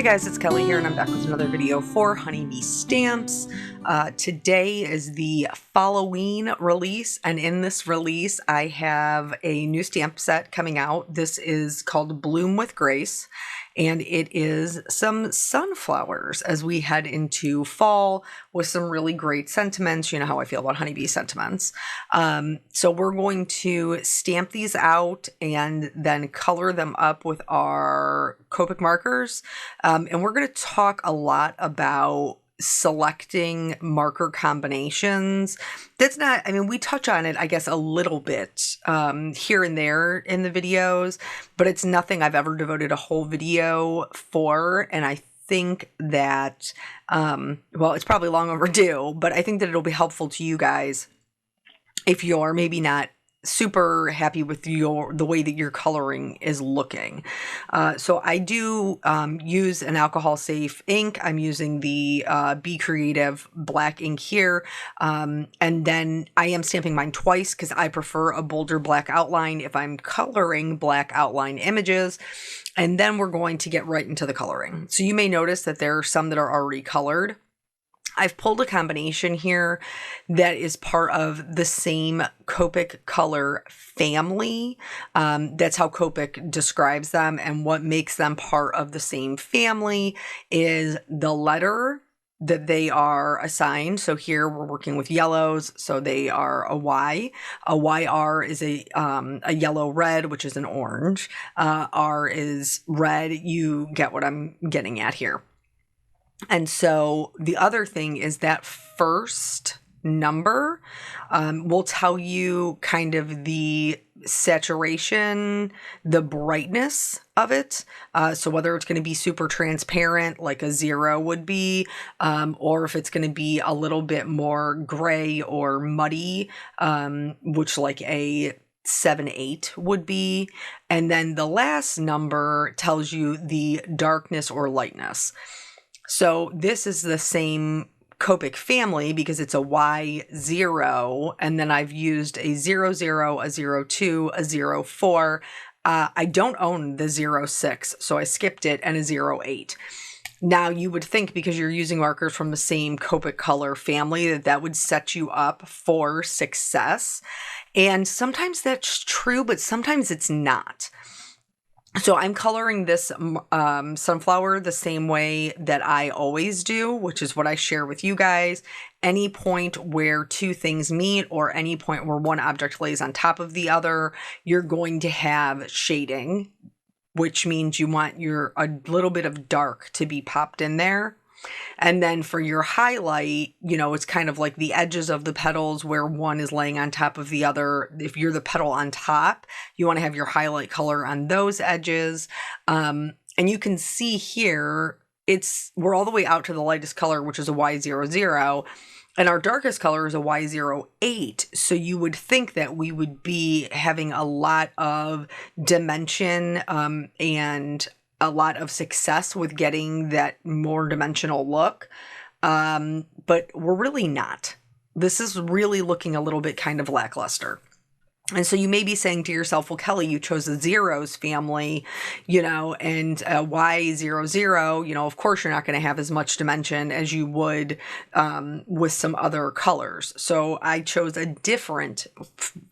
Hi guys, it's Kelly here and I'm back with another video for Honeybee Stamps. Today is the Halloween release, and in this release I have a new stamp set coming out. This is called Bloom with Grace, and it is some sunflowers as we head into fall with some really great sentiments. You know how I feel about honeybee sentiments. So we're going to stamp these out and then color them up with our Copic markers. And we're going to talk a lot about selecting marker combinations. That's not, I mean, we touch on it, I guess, a little bit here and there in the videos, but it's nothing I've ever devoted a whole video for. And I think that, well, it's probably long overdue, but I think that it'll be helpful to you guys if you're maybe not super happy with the way that your coloring is looking. So I do use an alcohol safe ink. I'm using the Be Creative black ink here. And then I am stamping mine twice because I prefer a bolder black outline if I'm coloring black outline images. And then we're going to get right into the coloring. So you may notice that there are some that are already colored. I've pulled a combination here that is part of the same Copic color family. That's how Copic describes them, and what makes them part of the same family is the letter that they are assigned. So here we're working with yellows, so they are a Y. A YR is a yellow red, which is an orange. R is red. You get what I'm getting at here. And so the other thing is that first number will tell you kind of the saturation, the brightness of it. So whether it's going to be super transparent like a 0 would be, or if it's going to be a little bit more gray or muddy, which like a 7-8 would be. And then the last number tells you the darkness or lightness. So this is the same Copic family because it's a Y0, and then I've used a 00, a 02, a 04. I don't own the 06, so I skipped it, and a 08. Now you would think because you're using markers from the same Copic color family that would set you up for success. And sometimes that's true, but sometimes it's not. So I'm coloring this sunflower the same way that I always do, which is what I share with you guys. Any point where two things meet, or any point where one object lays on top of the other, you're going to have shading, which means you want a little bit of dark to be popped in there. And then for your highlight, you know, it's kind of like the edges of the petals where one is laying on top of the other. If you're the petal on top, you want to have your highlight color on those edges. And you can see here, we're all the way out to the lightest color, which is a Y00. And our darkest color is a Y08. So you would think that we would be having a lot of dimension and a lot of success with getting that more dimensional look. But we're really not. This is really looking a little bit kind of lackluster. And so you may be saying to yourself, well, Kelly, you chose a zeros family, you know, and a Y00, you know, of course you're not going to have as much dimension as you would with some other colors. So I chose a different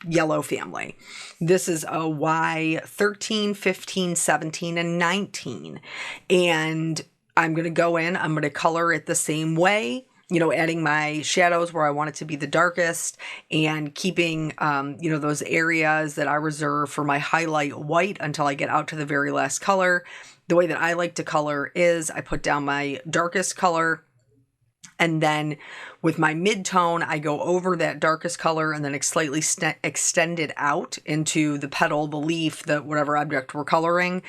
yellow family. This is a Y13, 15, 17, and 19. And I'm going to go in, I'm going to color it the same way. You know, adding my shadows where I want it to be the darkest, and keeping, you know, those areas that I reserve for my highlight white until I get out to the very last color. The way that I like to color is I put down my darkest color, and then with my mid-tone, I go over that darkest color and then slightly extend it out into the petal, the leaf, the whatever object we're coloring.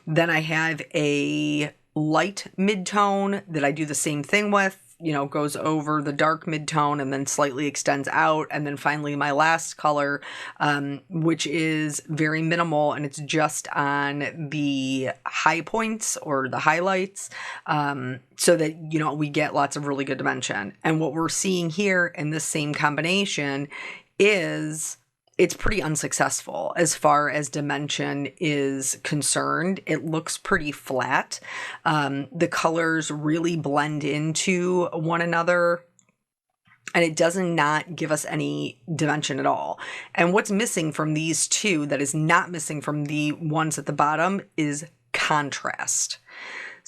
Then I have a light mid-tone that I do the same thing with. You know, goes over the dark mid-tone and then slightly extends out. And then finally my last color, which is very minimal, and it's just on the high points or the highlights, so that, you know, we get lots of really good dimension. And what we're seeing here in this same combination is it's pretty unsuccessful as far as dimension is concerned. It looks pretty flat. The colors really blend into one another, and it does not give us any dimension at all. And what's missing from these two that is not missing from the ones at the bottom is contrast.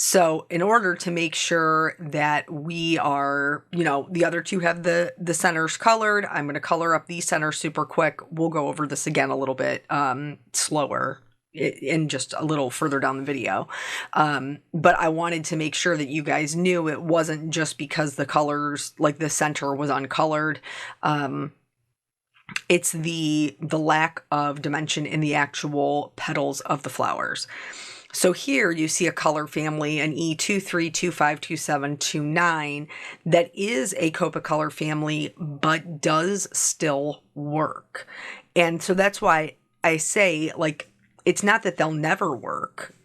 So in order to make sure that we are, the other two have the centers colored, I'm going to color up these centers super quick. We'll go over this again a little bit slower in just a little further down the video. But I wanted to make sure that you guys knew it wasn't just because the colors, like the center was uncolored. It's the lack of dimension in the actual petals of the flowers. So here you see a color family, an E23, 25, 27, 29, that is a Copic color family, but does still work. And so that's why I say, like, it's not that they'll never work.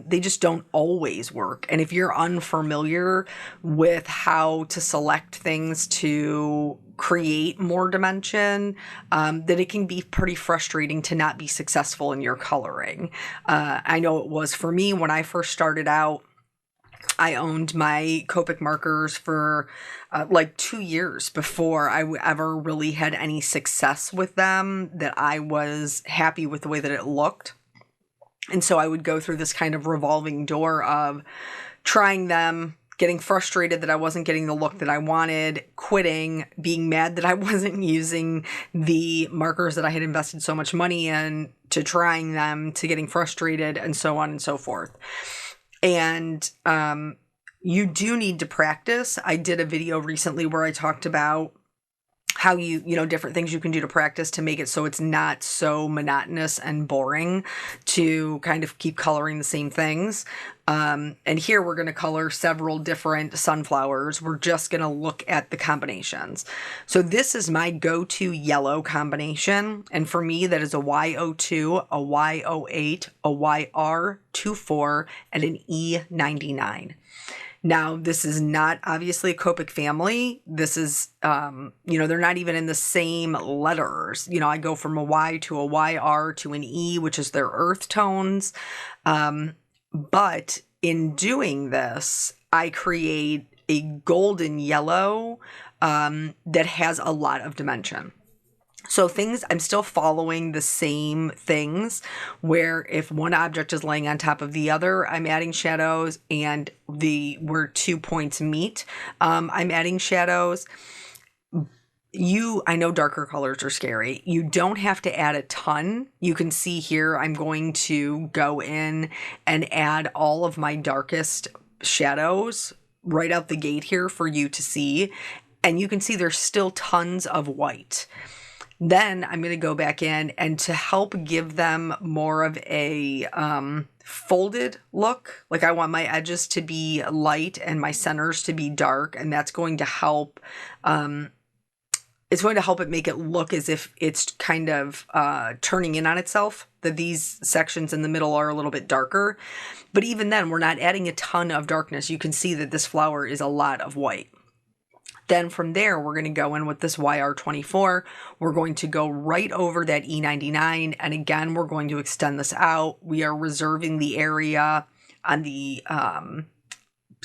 They just don't always work. And if you're unfamiliar with how to select things to create more dimension, then it can be pretty frustrating to not be successful in your coloring. I know it was for me when I first started out. I owned my Copic markers for like 2 years before I ever really had any success with them, that I was happy with the way that it looked. And so I would go through this kind of revolving door of trying them, getting frustrated that I wasn't getting the look that I wanted, quitting, being mad that I wasn't using the markers that I had invested so much money in, to trying them, to getting frustrated, and so on and so forth. And you do need to practice. I did a video recently where I talked about how different things you can do to practice to make it so it's not so monotonous and boring to kind of keep coloring the same things. And here we're going to color several different sunflowers. We're just going to look at the combinations. So this is my go-to yellow combination. And for me, that is a Y02, a Y08, a YR24, and an E99. Now, this is not obviously a Copic family. This is, they're not even in the same letters. I go from a Y to a YR to an E, which is their earth tones. But in doing this, I create a golden yellow that has a lot of dimension. So I'm still following the same things, where if one object is laying on top of the other, I'm adding shadows, and where 2 points meet, I'm adding shadows. I know darker colors are scary. You don't have to add a ton. You can see here, I'm going to go in and add all of my darkest shadows right out the gate here for you to see. And you can see there's still tons of white. Then I'm going to go back in, and to help give them more of a folded look, like I want my edges to be light and my centers to be dark, and that's going to help. It's going to help it make it look as if it's kind of turning in on itself, that these sections in the middle are a little bit darker. But even then, we're not adding a ton of darkness. You can see that this flower is a lot of white. Then from there, we're going to go in with this YR24. We're going to go right over that E99. And again, we're going to extend this out. We are reserving the area on the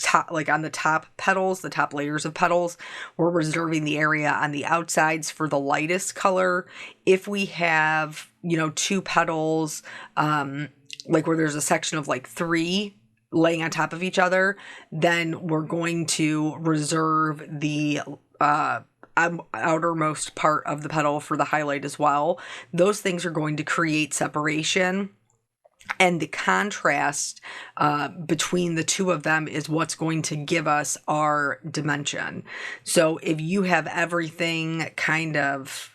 top, like on the top petals, the top layers of petals. We're reserving the area on the outsides for the lightest color. If we have, 2 petals, like where there's a section of like 3 laying on top of each other, then we're going to reserve the outermost part of the petal for the highlight as well. Those things are going to create separation, and the contrast between the two of them is what's going to give us our dimension. So if you have everything kind of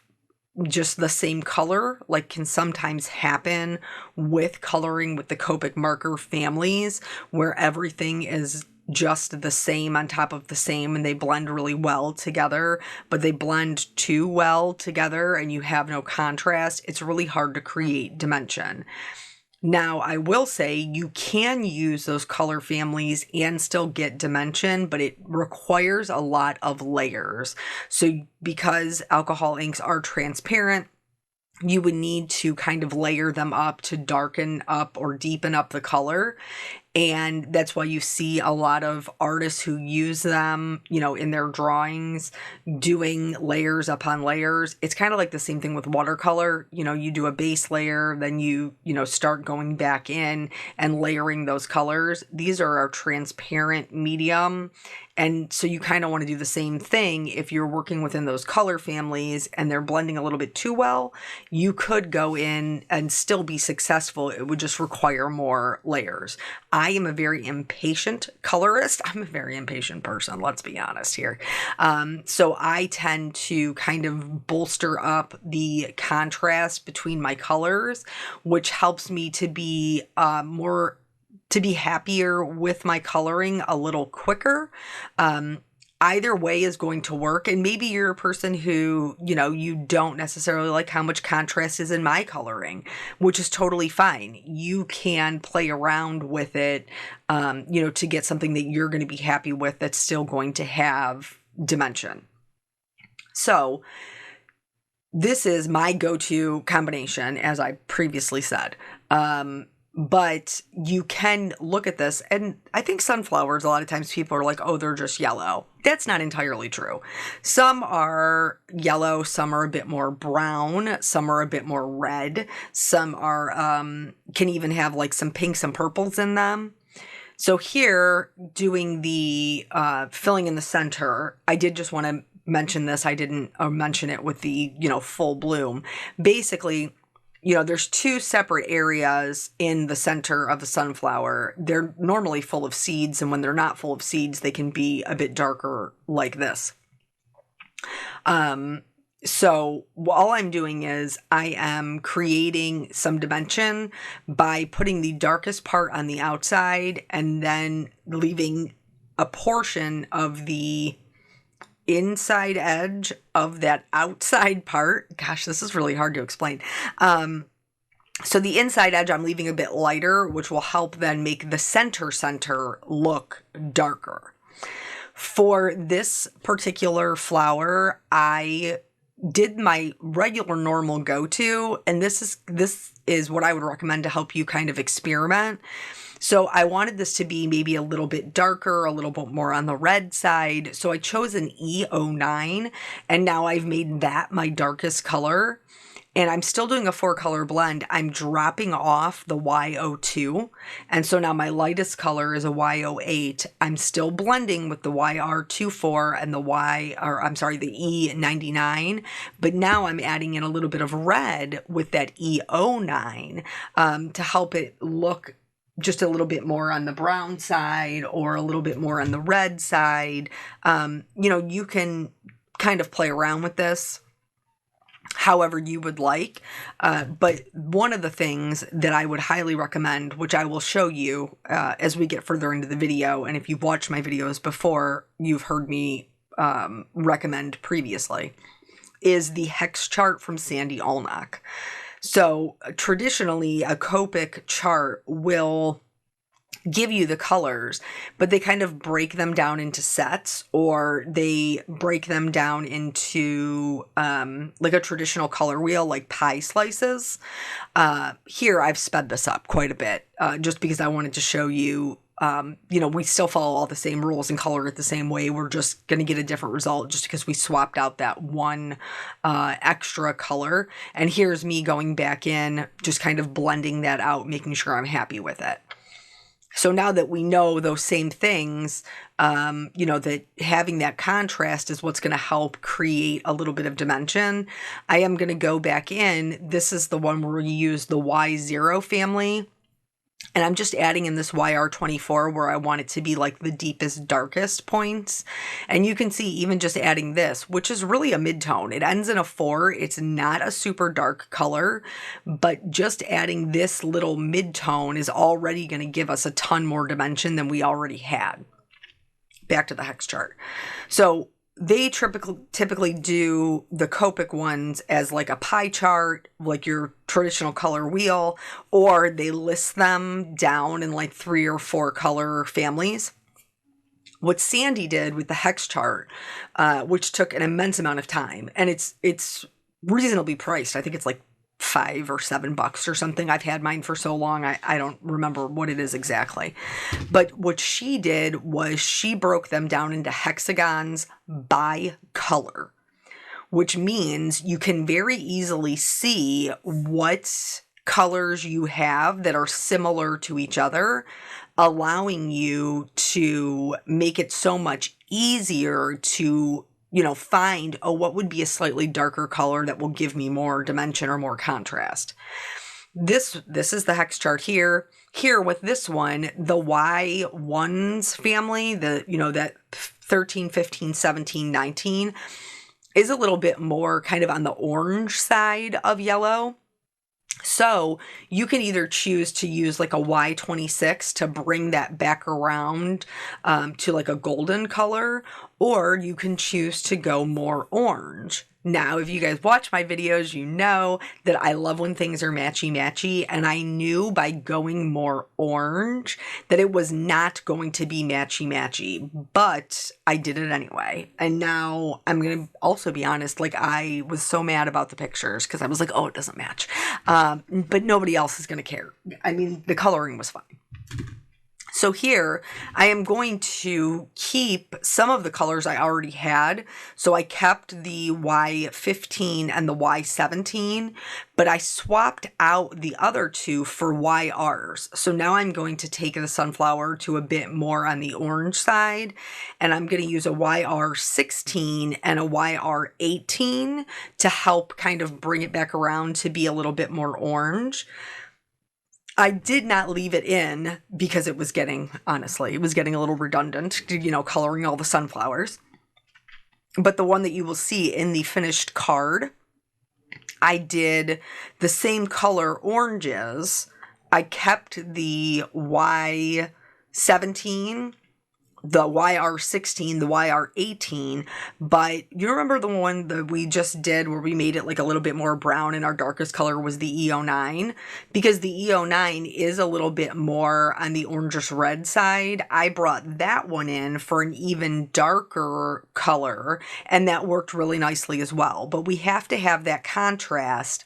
just the same color, like can sometimes happen with coloring with the Copic marker families, where everything is just the same on top of the same, and they blend really well together, but they blend too well together and you have no contrast. It's really hard to create dimension. Now, I will say you can use those color families and still get dimension, but it requires a lot of layers. So because alcohol inks are transparent, you would need to kind of layer them up to darken up or deepen up the color. And that's why you see a lot of artists who use them, you know, in their drawings, doing layers upon layers. It's kind of like the same thing with watercolor. You know, you do a base layer, then you know, start going back in and layering those colors. These are a transparent medium. And so you kind of want to do the same thing if you're working within those color families and they're blending a little bit too well. You could go in and still be successful. It would just require more layers. I am a very impatient colorist. I'm a very impatient person, let's be honest here. So I tend to kind of bolster up the contrast between my colors, which helps me to be happier with my coloring a little quicker. Either way is going to work. And maybe you're a person who, you know, you don't necessarily like how much contrast is in my coloring, which is totally fine. You can play around with it, you know, to get something that you're going to be happy with that's still going to have dimension. So this is my go-to combination, as I previously said. But you can look at this, and I think sunflowers, a lot of times people are like, oh, they're just yellow. That's not entirely true. Some are yellow, some are a bit more brown, some are a bit more red, some are, can even have like some pinks and purples in them. So here, doing the filling in the center, I did just want to mention this. I didn't mention it with the, you know, full bloom. Basically, you know, there's two separate areas in the center of the sunflower. They're normally full of seeds, and when they're not full of seeds, they can be a bit darker like this. So all I'm doing is I am creating some dimension by putting the darkest part on the outside and then leaving a portion of the inside edge of that outside part. Gosh, this is really hard to explain. So the inside edge I'm leaving a bit lighter, which will help then make the center look darker. For this particular flower, I did my regular normal go-to, and this is what I would recommend to help you kind of experiment. So I wanted this to be maybe a little bit darker, a little bit more on the red side. So I chose an E09, and now I've made that my darkest color. And I'm still doing a 4-color blend. I'm dropping off the Y02. And so now my lightest color is a Y08. I'm still blending with the YR24 and the the E99. But now I'm adding in a little bit of red with that E09 to help it look just a little bit more on the brown side or a little bit more on the red side. You know, you can kind of play around with this however you would like. But one of the things that I would highly recommend, which I will show you as we get further into the video, and if you've watched my videos before, you've heard me recommend previously, is the hex chart from Sandy Allnock. So traditionally, a Copic chart will give you the colors, but they kind of break them down into sets, or they break them down into like a traditional color wheel, like pie slices. Here, I've sped this up quite a bit just because I wanted to show you, you know, we still follow all the same rules and color it the same way. We're just going to get a different result just because we swapped out that one extra color. And here's me going back in, just kind of blending that out, making sure I'm happy with it. So now that we know those same things, you know, that having that contrast is what's going to help create a little bit of dimension, I am going to go back in. This is the one where we use the Y0 family. And I'm just adding in this YR24 where I want it to be like the deepest, darkest points. And you can see even just adding this, which is really a mid-tone. It ends in a 4. It's not a super dark color, but just adding this little mid-tone is already going to give us a ton more dimension than we already had. Back to the hex chart. So they typically do the Copic ones as like a pie chart, like your traditional color wheel, or they list them down in like 3 or 4 color families. What Sandy did with the hex chart, which took an immense amount of time, and it's reasonably priced. I think it's like $5 or $7 or something. I've had mine for so long, I don't remember what it is exactly. But what she did was she broke them down into hexagons by color, which means you can very easily see what colors you have that are similar to each other, allowing you to make it so much easier to find, oh, what would be a slightly darker color that will give me more dimension or more contrast. This is the hex chart here. Here with this one, the Y1s family, that 13, 15, 17, 19 is a little bit more kind of on the orange side of yellow. So you can either choose to use like a Y26 to bring that back around to like a golden color, or you can choose to go more orange. Now, if you guys watch my videos, you know that I love when things are matchy-matchy, and I knew by going more orange that it was not going to be matchy-matchy, but I did it anyway. And now I'm going to also be honest, like I was so mad about the pictures because I was like, oh, it doesn't match. But nobody else is going to care. I mean, the coloring was fine. So here, I am going to keep some of the colors I already had. So I kept the Y15 and the Y17, but I swapped out the other two for YRs. So now I'm going to take the sunflower to a bit more on the orange side, and I'm going to use a YR16 and a YR18 to help kind of bring it back around to be a little bit more orange. I did not leave it in because it was getting a little redundant, coloring all the sunflowers. But the one that you will see in the finished card, I did the same color oranges. I kept the Y17, the YR16, the YR18, but you remember the one that we just did where we made it like a little bit more brown and our darkest color was the E09? Because the E09 is a little bit more on the orangish red side. I brought that one in for an even darker color, and that worked really nicely as well. But we have to have that contrast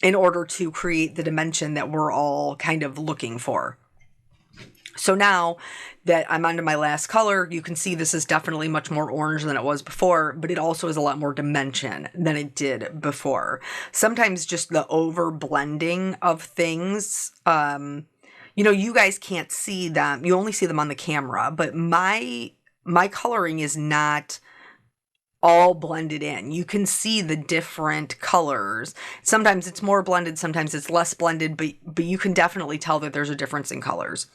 in order to create the dimension that we're all kind of looking for. So now that I'm onto my last color, you can see this is definitely much more orange than it was before, but it also has a lot more dimension than it did before. Sometimes just the over blending of things, you guys can't see them. You only see them on the camera, but my coloring is not all blended in. You can see the different colors. Sometimes it's more blended, sometimes it's less blended, but you can definitely tell that there's a difference in colors.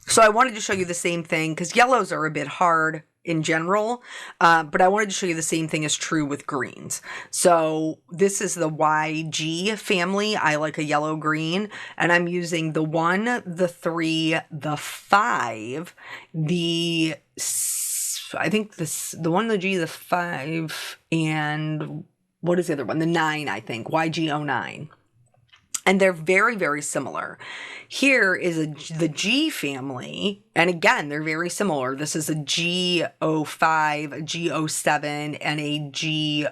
So I wanted to show you the same thing because yellows are a bit hard in general, but I wanted to show you the same thing is true with greens. So this is the YG family. I like a yellow green, and I'm using the 1, the 3, the 5, the 1, the G, the 5, and what is the other one? The 9, I think, YG09. And they're very, very similar. Here is the G family. And again, they're very similar. This is a G05, a G07, and a G,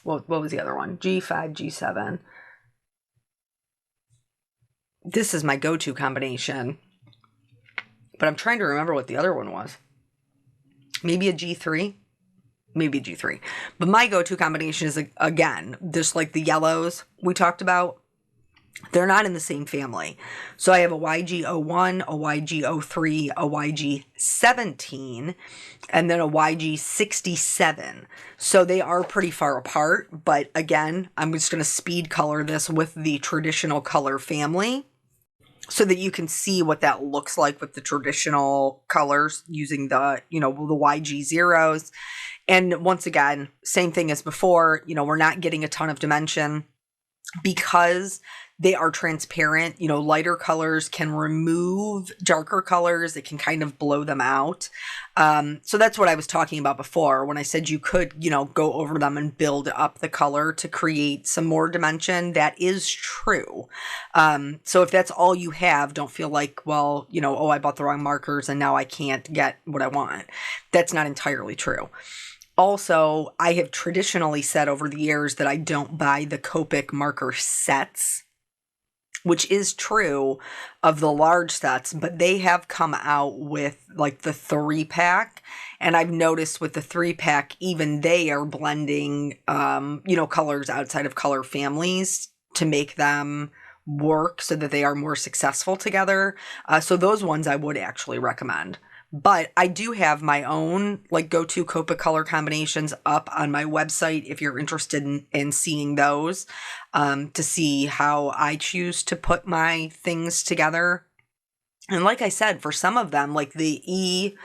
what was the other one? G5, G7. This is my go-to combination. But I'm trying to remember what the other one was. Maybe a G3? Maybe G3. But my go-to combination is, again, just like the yellows we talked about. They're not in the same family. So I have a YG01, a YG03, a YG17, and then a YG67. So they are pretty far apart. But again, I'm just going to speed color this with the traditional color family so that you can see what that looks like with the traditional colors using the, the YG zeros. And once again, same thing as before, we're not getting a ton of dimension because they are transparent. Lighter colors can remove darker colors. It can kind of blow them out. So that's what I was talking about before when I said you could, go over them and build up the color to create some more dimension. That is true. So if that's all you have, don't feel like, well, I bought the wrong markers and now I can't get what I want. That's not entirely true. Also, I have traditionally said over the years that I don't buy the Copic marker sets, which is true of the large sets, but they have come out with like the 3-pack. And I've noticed with the 3-pack, even they are blending, colors outside of color families to make them work so that they are more successful together. So those ones I would actually recommend. But I do have my own like go-to Copic color combinations up on my website if you're interested in seeing those, to see how I choose to put my things together. And like I said, for some of them, like the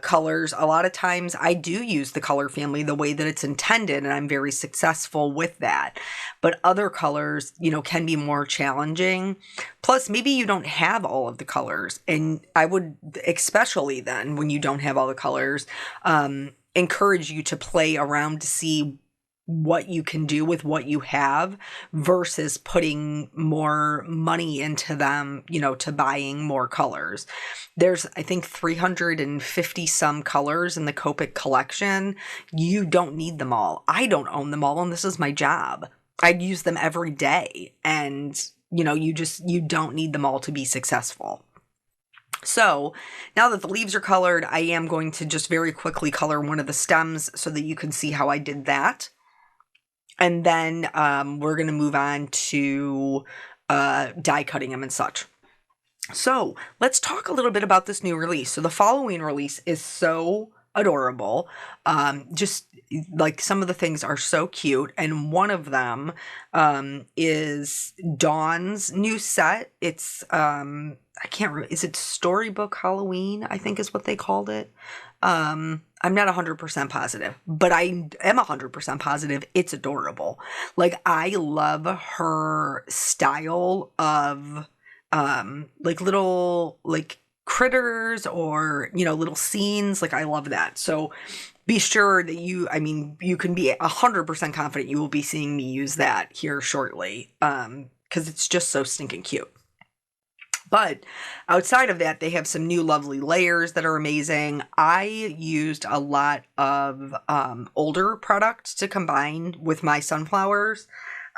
colors, a lot of times I do use the color family the way that it's intended, and I'm very successful with that. But other colors, can be more challenging. Plus, maybe you don't have all of the colors. And I would, especially then when you don't have all the colors, encourage you to play around to see what you can do with what you have versus putting more money into them, to buying more colors. There's, I think, 350 some colors in the Copic collection. You don't need them all. I don't own them all, and this is my job. I use them every day, and you don't need them all to be successful. So now that the leaves are colored, I am going to just very quickly color one of the stems so that you can see how I did that. And then we're going to move on to die cutting them and such. So let's talk a little bit about this new release. So the following release is so adorable. Just like some of the things are so cute. And one of them is Dawn's new set. It's, I can't remember, is it Storybook Halloween? I think is what they called it. I'm not 100% positive, but I am 100% positive it's adorable. Like, I love her style of, like little, like critters or, little scenes. Like, I love that. So be sure that you can be 100% confident you will be seeing me use that here shortly. 'Cause it's just so stinking cute. But outside of that, they have some new lovely layers that are amazing. I used a lot of older products to combine with my sunflowers,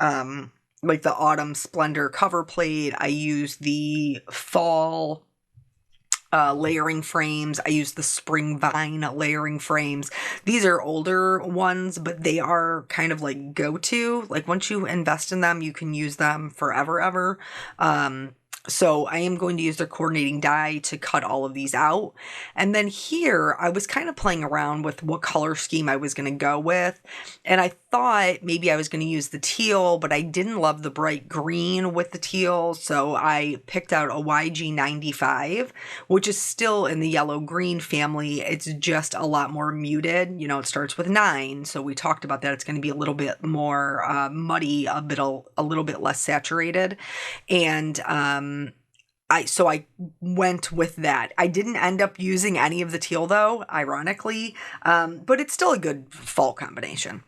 like the Autumn Splendor cover plate. I used the fall layering frames. I used the Spring Vine layering frames. These are older ones, but they are kind of like go-to. Like, once you invest in them, you can use them forever, ever. So I am going to use their coordinating die to cut all of these out. And then here, I was kind of playing around with what color scheme I was going to go with. And I thought maybe I was going to use the teal, but I didn't love the bright green with the teal. So I picked out a YG95, which is still in the yellow-green family. It's just a lot more muted. It starts with 9. So we talked about that. It's going to be a little bit more muddy, a little bit less saturated. And I went with that. I didn't end up using any of the teal though, ironically, but it's still a good fall combination.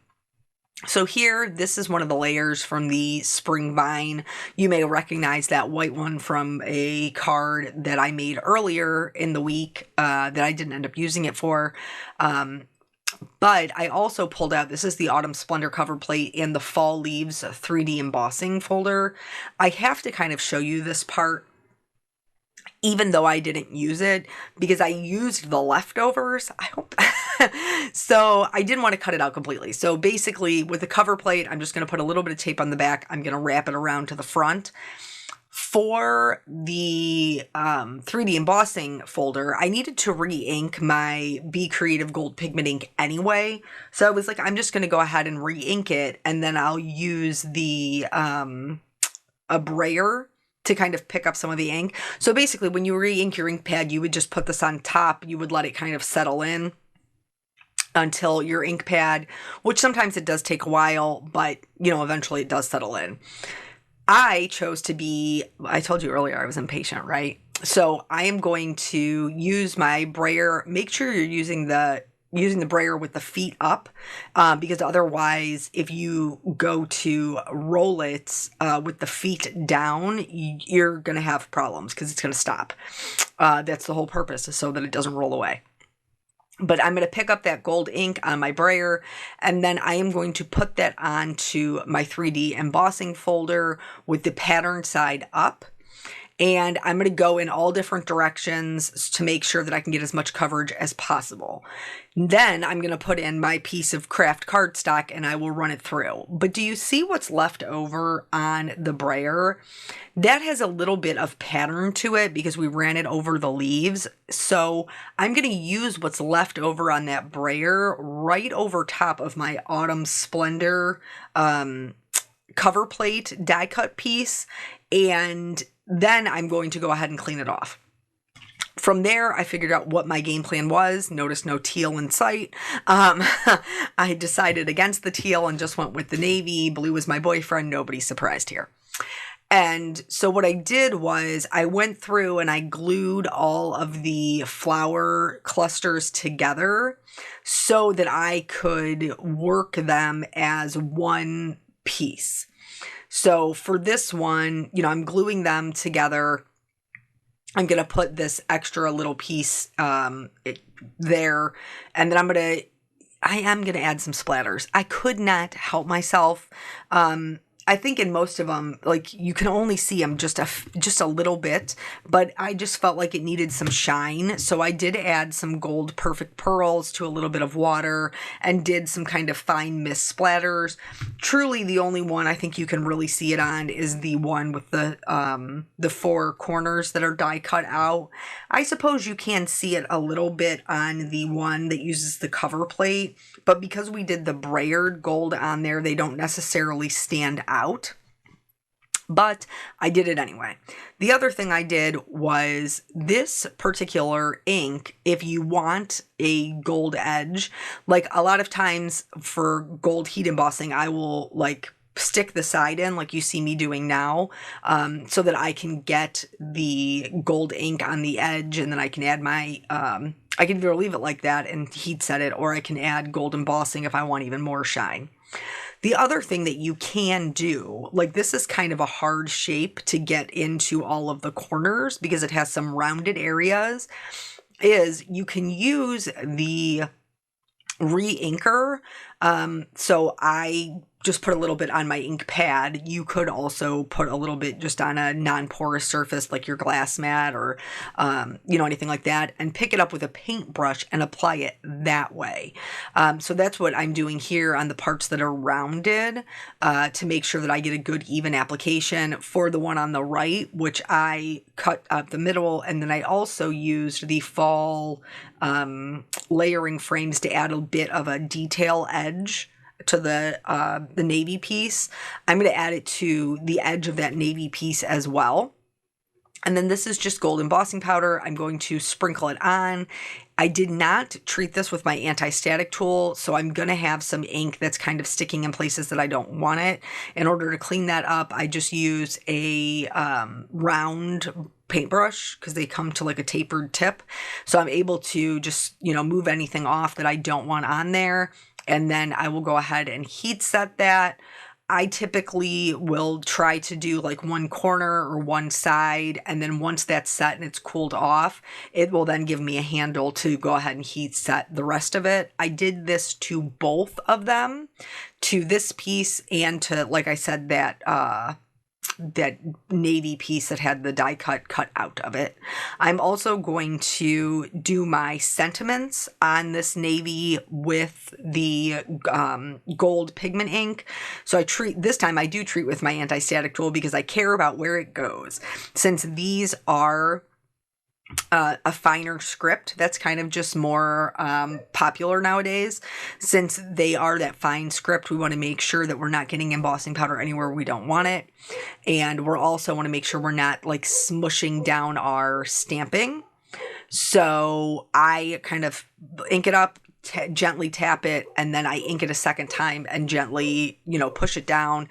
So here, this is one of the layers from the Spring Vine. You may recognize that white one from a card that I made earlier in the week that I didn't end up using it for. But I also pulled out, this is the Autumn Splendor cover plate and the Fall Leaves 3D embossing folder. I have to kind of show you this part, even though I didn't use it, because I used the leftovers. I hope. So I didn't want to cut it out completely. So basically, with the cover plate, I'm just going to put a little bit of tape on the back. I'm going to wrap it around to the front. For the 3D embossing folder, I needed to re-ink my Be Creative Gold Pigment ink anyway. So I was like, I'm just going to go ahead and re-ink it, and then I'll use the a brayer to kind of pick up some of the ink. So basically, when you re-ink your ink pad, you would just put this on top. You would let it kind of settle in until your ink pad, which sometimes it does take a while, but, eventually it does settle in. I chose to be, I told you earlier I was impatient, right? So I am going to use my brayer. Make sure you're using the brayer with the feet up, because otherwise, if you go to roll it with the feet down, you're going to have problems because it's going to stop. That's the whole purpose, is so that it doesn't roll away. But I'm going to pick up that gold ink on my brayer, and then I am going to put that onto my 3D embossing folder with the pattern side up. And I'm going to go in all different directions to make sure that I can get as much coverage as possible. Then I'm going to put in my piece of craft cardstock and I will run it through. But do you see what's left over on the brayer? That has a little bit of pattern to it because we ran it over the leaves. So I'm going to use what's left over on that brayer right over top of my Autumn Splendor cover plate die cut piece, and then I'm going to go ahead and clean it off. From there, I figured out what my game plan was. Notice no teal in sight. I decided against the teal and just went with the navy. Blue was my boyfriend. Nobody's surprised here. And so what I did was I went through and I glued all of the flower clusters together so that I could work them as one piece. So for this one, you know, I'm gluing them together. I'm going to put this extra little piece there, and then I am going to add some splatters. I could not help myself. I think in most of them, like, you can only see them just a little bit, but I just felt like it needed some shine. So I did add some gold perfect pearls to a little bit of water and did some kind of fine mist splatters. Truly the only one I think you can really see it on is the one with the 4 corners that are die cut out. I suppose you can see it a little bit on the one that uses the cover plate, but because we did the brayered gold on there, they don't necessarily stand out. But I did it anyway. The other thing I did was this particular ink, if you want a gold edge, like a lot of times for gold heat embossing, I will like stick the side in like you see me doing now, so that I can get the gold ink on the edge, and then I can add my, I can either leave it like that and heat set it, or I can add gold embossing if I want even more shine. The other thing that you can do, like this is kind of a hard shape to get into all of the corners because it has some rounded areas, is you can use the re-inker. So I just put a little bit on my ink pad. You could also put a little bit just on a non-porous surface like your glass mat or, you know, anything like that, and pick it up with a paintbrush and apply it that way. So that's what I'm doing here on the parts that are rounded, to make sure that I get a good even application. For the one on the right, which I cut up the middle, and then I also used the fall layering frames to add a bit of a detail edge to the navy piece. I'm going to add it to the edge of that navy piece as well. And then this is just gold embossing powder. I'm going to sprinkle it on. I did not treat this with my anti-static tool, so I'm going to have some ink that's kind of sticking in places that I don't want it. In order to clean that up, I just use a round paintbrush because they come to like a tapered tip. So I'm able to just, you know, move anything off that I don't want on there. And then I will go ahead and heat set that. I typically will try to do like one corner or one side, and then once that's set and it's cooled off, it will then give me a handle to go ahead and heat set the rest of it. I did this to both of them, to this piece and to, like I said, that navy piece that had the die cut out of it. I'm also going to do my sentiments on this navy with the gold pigment ink. So this time I do treat with my anti-static tool because I care about where it goes. Since these are a finer script that's kind of just more popular nowadays, since they are that fine script, we want to make sure that we're not getting embossing powder anywhere we don't want it, and we're also want to make sure we're not like smushing down our stamping. So I kind of ink it up, gently tap it, and then I ink it a second time and gently, you know, push it down,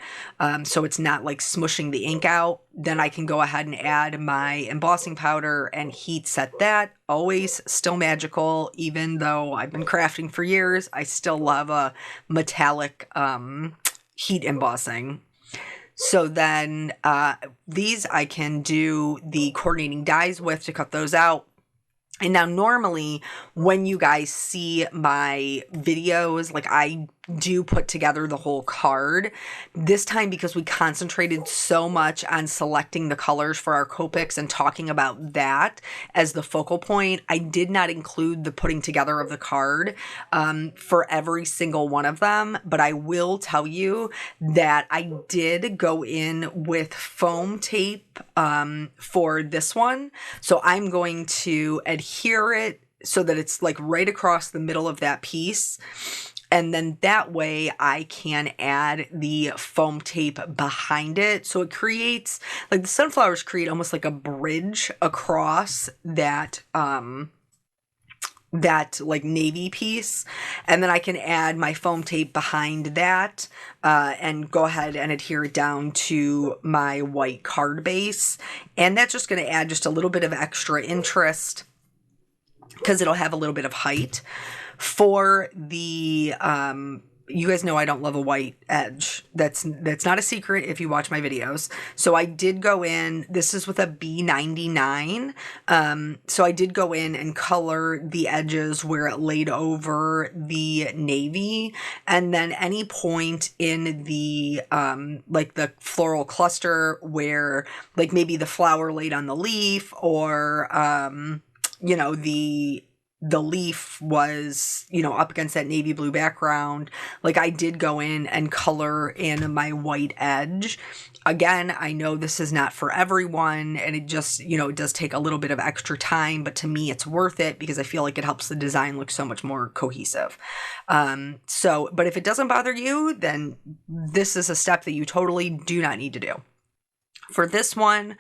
so it's not like smushing the ink out. Then I can go ahead and add my embossing powder and heat set that. Always still magical, even though I've been crafting for years, I still love a metallic heat embossing. So then these I can do the coordinating dies with to cut those out. And now normally when you guys see my videos, like I do put together the whole card. This time, because we concentrated so much on selecting the colors for our Copics and talking about that as the focal point, I did not include the putting together of the card for every single one of them. But I will tell you that I did go in with foam tape for this one. So I'm going to adhere it so that it's like right across the middle of that piece. And then that way I can add the foam tape behind it. So it creates, like the sunflowers create almost like a bridge across that, that like navy piece. And then I can add my foam tape behind that and go ahead and adhere it down to my white card base. And that's just going to add just a little bit of extra interest because it'll have a little bit of height. For the, you guys know I don't love a white edge. That's not a secret if you watch my videos. So I did go in, this is with a B99. So I did go in and color the edges where it laid over the navy. And then any point in the, like the floral cluster where like maybe the flower laid on the leaf or, you know, the leaf was, you know, up against that navy blue background. Like I did go in and color in my white edge. Again, I know this is not for everyone and it just, you know, it does take a little bit of extra time, but to me it's worth it because I feel like it helps the design look so much more cohesive. But if it doesn't bother you, then this is a step that you totally do not need to do. For this one,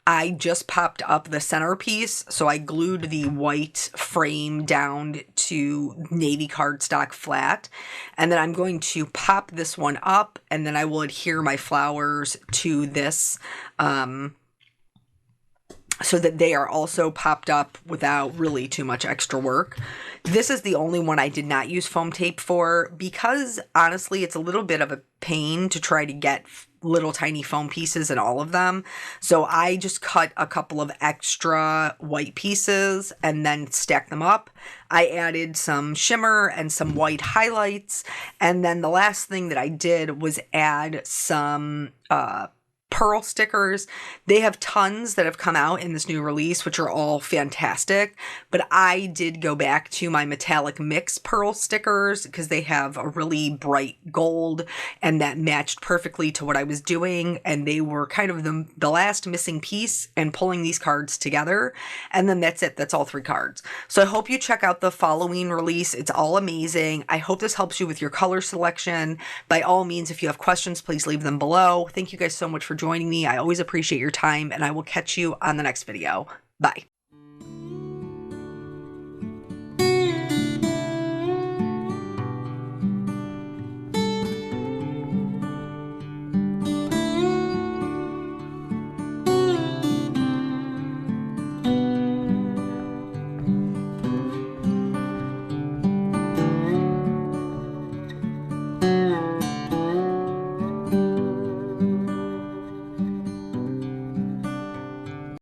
I just popped up the centerpiece, so I glued the white frame down to navy cardstock flat, and then I'm going to pop this one up, and then I will adhere my flowers to this so that they are also popped up without really too much extra work. This is the only one I did not use foam tape for because honestly it's a little bit of a pain to try to get little tiny foam pieces in all of them. So I just cut a couple of extra white pieces and then stacked them up. I added some shimmer and some white highlights. And then the last thing that I did was add some pearl stickers. They have tons that have come out in this new release, which are all fantastic. But I did go back to my metallic mix pearl stickers because they have a really bright gold and that matched perfectly to what I was doing. And they were kind of the last missing piece in pulling these cards together. And then that's it. That's all 3 cards. So I hope you check out the Halloween release. It's all amazing. I hope this helps you with your color selection. By all means, if you have questions, please leave them below. Thank you guys so much for joining me. I always appreciate your time and I will catch you on the next video. Bye.